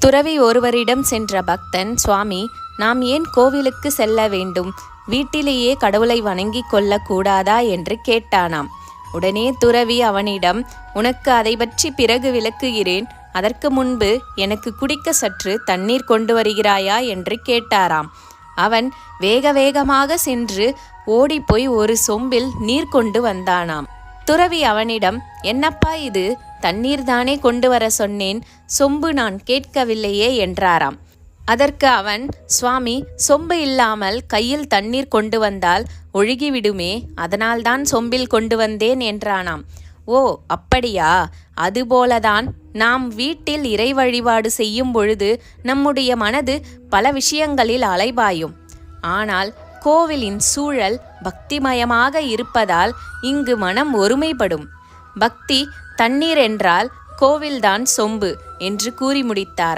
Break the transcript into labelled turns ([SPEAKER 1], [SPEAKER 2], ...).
[SPEAKER 1] துறவி ஒருவரிடம் சென்ற பக்தன், சுவாமி, நாம் ஏன் கோவிலுக்கு செல்ல வேண்டும்? வீட்டிலேயே கடவுளை வணங்கிக் கொள்ள கூடாதா என்று கேட்டானாம். உடனே துறவி அவனிடம், உனக்கு அதை பற்றி பிறகு விளக்குகிறேன், அதற்கு முன்பு எனக்கு குடிக்க சற்று தண்ணீர் கொண்டு வருகிறாயா என்று கேட்டாராம். அவன் வேக வேகமாக சென்று ஓடிப்போய் ஒரு சொம்பில் நீர் கொண்டு வந்தானாம். துறவி அவனிடம், என்னப்பா இது, தண்ணீர் தானே கொண்டு வர சொன்னேன், சொம்பு நான் கேட்கவில்லையே என்றாராம். அதற்கு அவன், சுவாமி, சொம்பு இல்லாமல் கையில் தண்ணீர் கொண்டு வந்தால் ஒழுகிவிடுமே, அதனால்தான் சொம்பில் கொண்டு வந்தேன் என்றானாம். ஓ, அப்படியா? அதுபோலதான் நாம் வீட்டில் இறை வழிபாடு செய்யும் பொழுது நம்முடைய மனது பல விஷயங்களில் அலைபாயும். ஆனால் கோவிலின் சூழல் பக்திமயமாக இருப்பதால் இங்கு மனம் ஒருமைப்படும். பக்தி தண்ணீர் என்றால் கோவில்தான் சொம்பு என்று கூறி முடித்தார்.